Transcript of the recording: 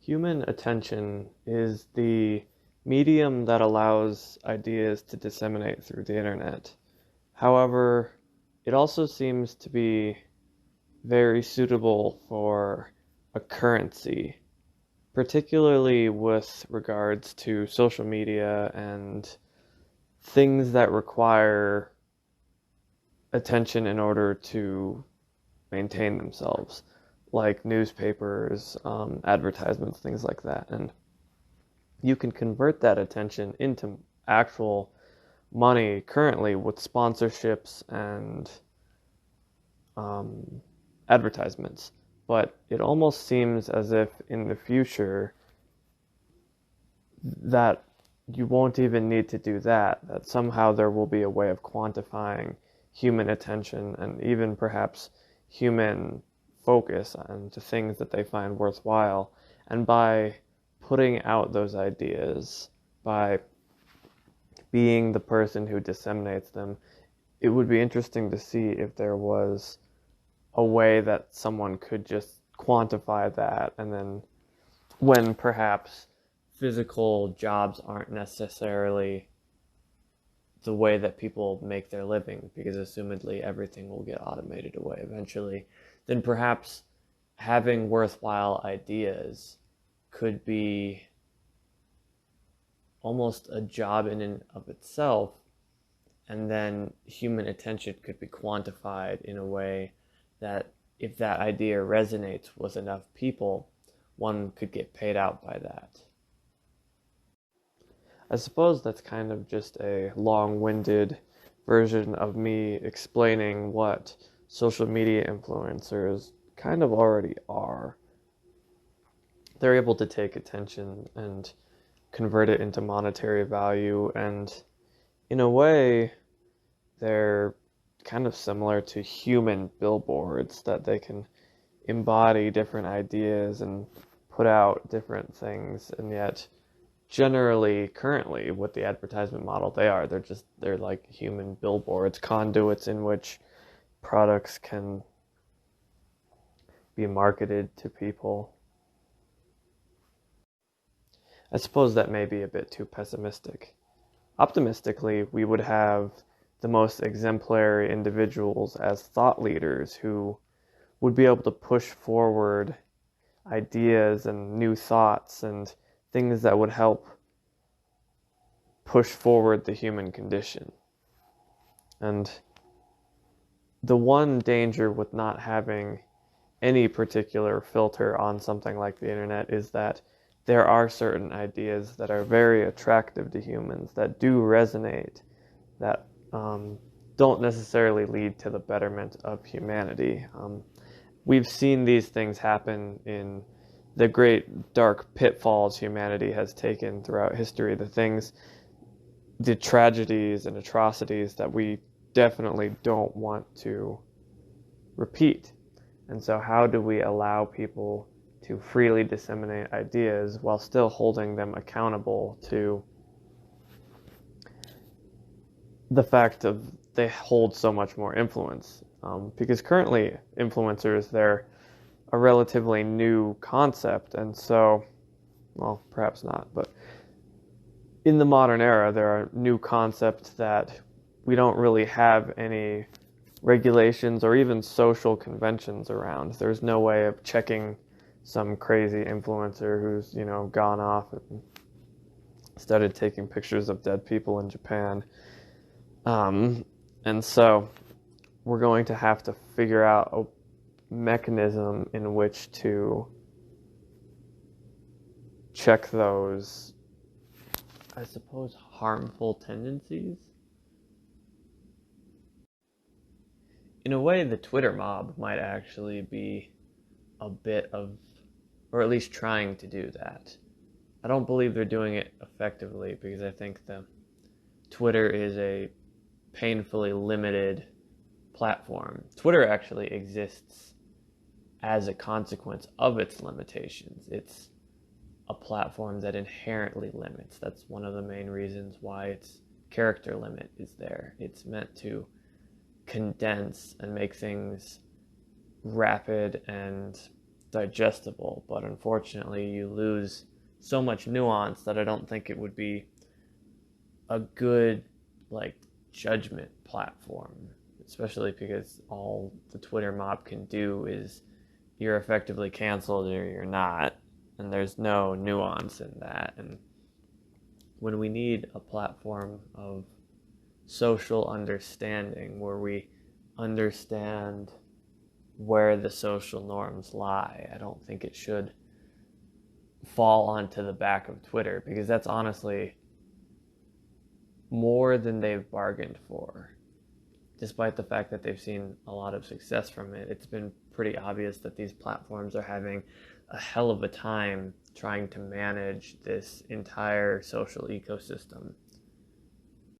Human attention is the medium that allows ideas to disseminate through the internet. However, it also seems to be very suitable for a currency, particularly with regards to social media and things that require attention in order to maintain themselves, like newspapers, advertisements, things like that. And you can convert that attention into actual money currently with sponsorships and um, advertisements. But it almost seems as if in the future that you won't even need to do that, that somehow there will be a way of quantifying human attention and even perhaps human focus on to things that they find worthwhile. And by putting out those ideas, by being the person who disseminates them, it would be interesting to see if there was a way that someone could just quantify that, and then when perhaps physical jobs aren't necessarily the way that people make their living, because assumedly everything will get automated away eventually, then perhaps having worthwhile ideas could be almost a job in and of itself, and then human attention could be quantified in a way that if that idea resonates with enough people, one could get paid out by that. I suppose that's kind of just a long-winded version of me explaining what social media influencers kind of already are. They're able to take attention and convert it into monetary value, and in a way, they're kind of similar to human billboards, that they can embody different ideas and put out different things, and yet generally currently with the advertisement model they're like human billboards, conduits in which products can be marketed to people. I suppose that may be a bit too pessimistic. Optimistically, we would have the most exemplary individuals as thought leaders who would be able to push forward ideas and new thoughts and things that would help push forward the human condition. And the one danger with not having any particular filter on something like the internet is that there are certain ideas that are very attractive to humans, that do resonate, that don't necessarily lead to the betterment of humanity. We've seen these things happen in the great dark pitfalls humanity has taken throughout history, the tragedies and atrocities that we definitely don't want to repeat. And so how do we allow people to freely disseminate ideas while still holding them accountable to the fact of they hold so much more influence? Because currently influencers, they're a relatively new concept, and so, well, perhaps not, but in the modern era, there are new concepts that we don't really have any regulations or even social conventions around. There's no way of checking some crazy influencer who's, gone off and started taking pictures of dead people in Japan. And so we're going to have to figure out a mechanism in which to check those, I suppose, harmful tendencies. In a way, the Twitter mob might actually be a bit of, or at least trying to do that. I don't believe they're doing it effectively, because I think the Twitter is a painfully limited platform. Twitter actually exists as a consequence of its limitations. It's a platform that inherently limits. That's one of the main reasons why its character limit is there. It's meant to condense and make things rapid and digestible, but unfortunately you lose so much nuance that I don't think it would be a good like judgment platform, especially because all the Twitter mob can do is you're effectively canceled or you're not, and there's no nuance in that. And when we need a platform of social understanding where we understand where the social norms lie, I don't think it should fall onto the back of Twitter, because that's honestly more than they've bargained for. Despite the fact that they've seen a lot of success from it, it's been pretty obvious that these platforms are having a hell of a time trying to manage this entire social ecosystem.